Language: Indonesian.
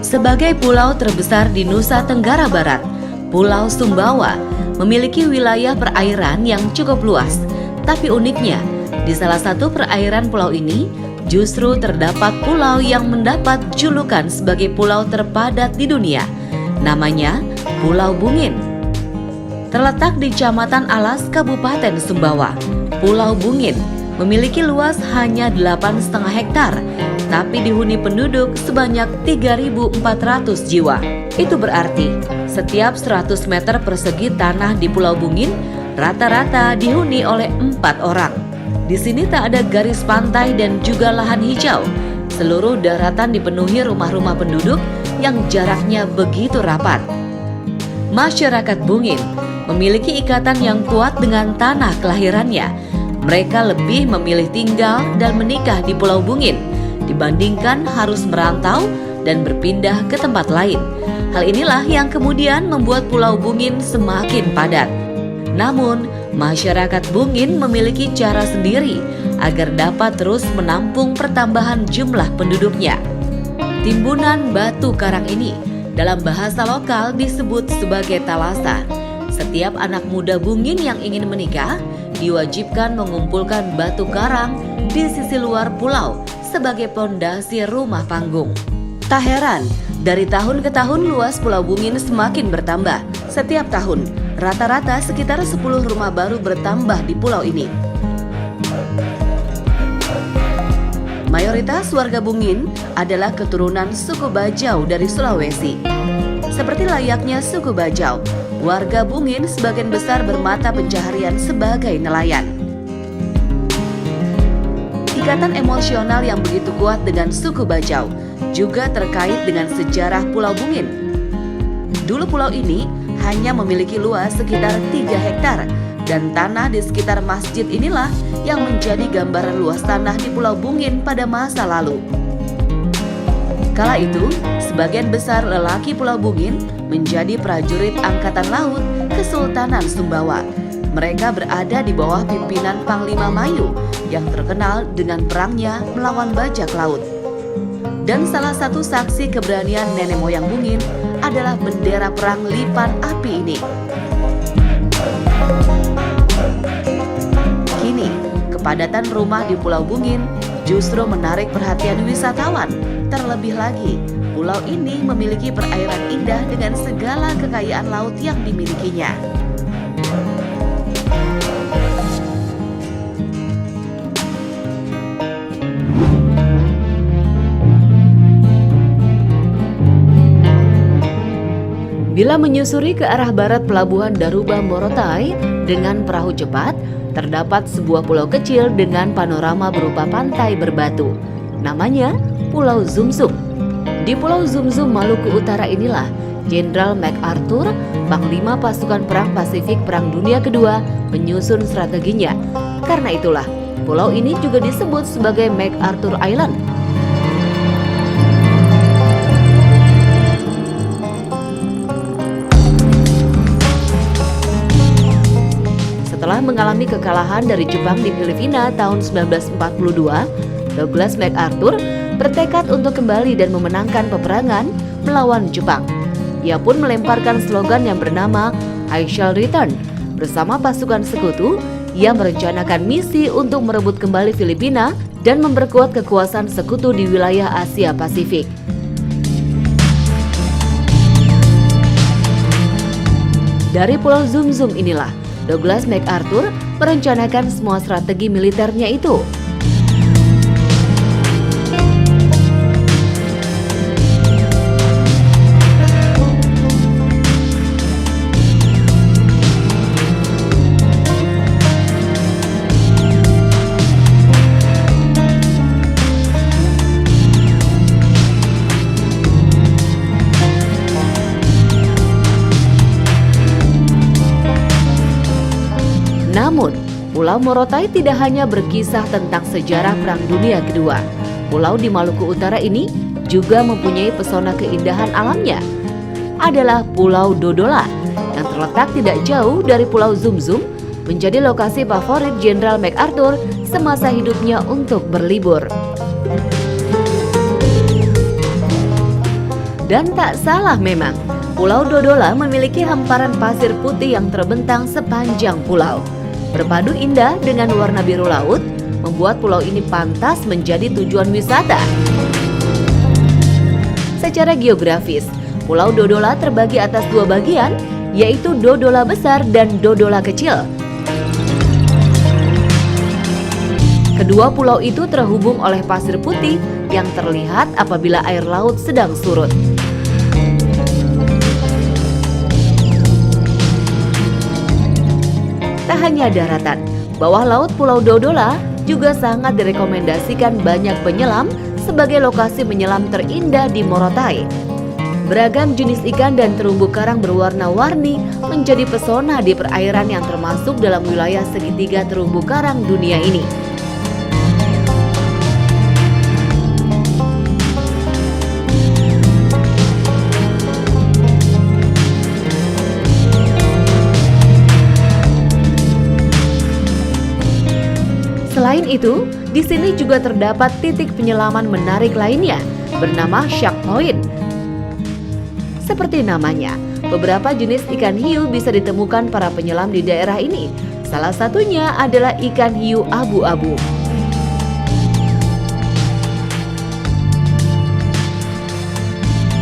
Sebagai pulau terbesar di Nusa Tenggara Barat, Pulau Sumbawa memiliki wilayah perairan yang cukup luas. Tapi uniknya, di salah satu perairan pulau ini justru terdapat pulau yang mendapat julukan sebagai pulau terpadat di dunia. Namanya Pulau Bungin. Terletak di Kecamatan Alas, Kabupaten Sumbawa, Pulau Bungin memiliki luas hanya 8,5 hektar, tapi dihuni penduduk sebanyak 3.400 jiwa. Itu berarti setiap 100 meter persegi tanah di Pulau Bungin rata-rata dihuni oleh 4 orang. Di sini tak ada garis pantai dan juga lahan hijau. Seluruh daratan dipenuhi rumah-rumah penduduk yang jaraknya begitu rapat. Masyarakat Bungin memiliki ikatan yang kuat dengan tanah kelahirannya. Mereka lebih memilih tinggal dan menikah di Pulau Bungin dibandingkan harus merantau dan berpindah ke tempat lain. Hal inilah yang kemudian membuat Pulau Bungin semakin padat. Namun, masyarakat Bungin memiliki cara sendiri agar dapat terus menampung pertambahan jumlah penduduknya. Timbunan batu karang ini dalam bahasa lokal disebut sebagai talasa. Setiap anak muda Bungin yang ingin menikah diwajibkan mengumpulkan batu karang di sisi luar pulau sebagai pondasi rumah panggung. Tak heran, dari tahun ke tahun luas Pulau Bungin semakin bertambah. Setiap tahun, rata-rata sekitar 10 rumah baru bertambah di pulau ini. Mayoritas warga Bungin adalah keturunan suku Bajau dari Sulawesi. Seperti layaknya suku Bajau, warga Bungin sebagian besar bermata pencaharian sebagai nelayan. Ikatan emosional yang begitu kuat dengan suku Bajau juga terkait dengan sejarah Pulau Bungin. Dulu pulau ini hanya memiliki luas sekitar 3 hektar dan tanah di sekitar masjid inilah yang menjadi gambaran luas tanah di Pulau Bungin pada masa lalu. Kala itu, sebagian besar lelaki Pulau Bungin menjadi prajurit Angkatan Laut Kesultanan Sumbawa. Mereka berada di bawah pimpinan Panglima Mayu yang terkenal dengan perangnya melawan bajak laut. Dan salah satu saksi keberanian nenek moyang Bungin adalah bendera perang lipan api ini. Kini, kepadatan rumah di Pulau Bungin justru menarik perhatian wisatawan. Terlebih lagi, pulau ini memiliki perairan indah dengan segala kekayaan laut yang dimilikinya. Bila menyusuri ke arah barat pelabuhan Daruba Morotai dengan perahu cepat, terdapat sebuah pulau kecil dengan panorama berupa pantai berbatu. Namanya Pulau Zumzum. Di Pulau Zumzum, Maluku Utara inilah Jenderal MacArthur, Panglima Pasukan Perang Pasifik Perang Dunia Kedua, menyusun strateginya. Karena itulah, pulau ini juga disebut sebagai MacArthur Island. Setelah mengalami kekalahan dari Jepang di Filipina tahun 1942, Douglas MacArthur bertekad untuk kembali dan memenangkan peperangan melawan Jepang. Ia pun melemparkan slogan yang bernama I Shall Return. Bersama pasukan sekutu, ia merencanakan misi untuk merebut kembali Filipina dan memperkuat kekuasaan sekutu di wilayah Asia Pasifik. Dari Pulau Zumzum inilah Douglas MacArthur merencanakan semua strategi militernya itu. Namun, Pulau Morotai tidak hanya berkisah tentang sejarah Perang Dunia Kedua. Pulau di Maluku Utara ini juga mempunyai pesona keindahan alamnya. Adalah Pulau Dodola yang terletak tidak jauh dari Pulau Zumzum, menjadi lokasi favorit Jenderal MacArthur semasa hidupnya untuk berlibur. Dan tak salah memang, Pulau Dodola memiliki hamparan pasir putih yang terbentang sepanjang pulau. Berpadu indah dengan warna biru laut, membuat pulau ini pantas menjadi tujuan wisata. Secara geografis, Pulau Dodola terbagi atas dua bagian, yaitu Dodola Besar dan Dodola Kecil. Kedua pulau itu terhubung oleh pasir putih yang terlihat apabila air laut sedang surut. Tak hanya daratan, bawah laut Pulau Dodola juga sangat direkomendasikan banyak penyelam sebagai lokasi menyelam terindah di Morotai. Beragam jenis ikan dan terumbu karang berwarna-warni menjadi pesona di perairan yang termasuk dalam wilayah segitiga terumbu karang dunia ini. Selain itu, di sini juga terdapat titik penyelaman menarik lainnya bernama Shark Point. Seperti namanya, beberapa jenis ikan hiu bisa ditemukan para penyelam di daerah ini. Salah satunya adalah ikan hiu abu-abu.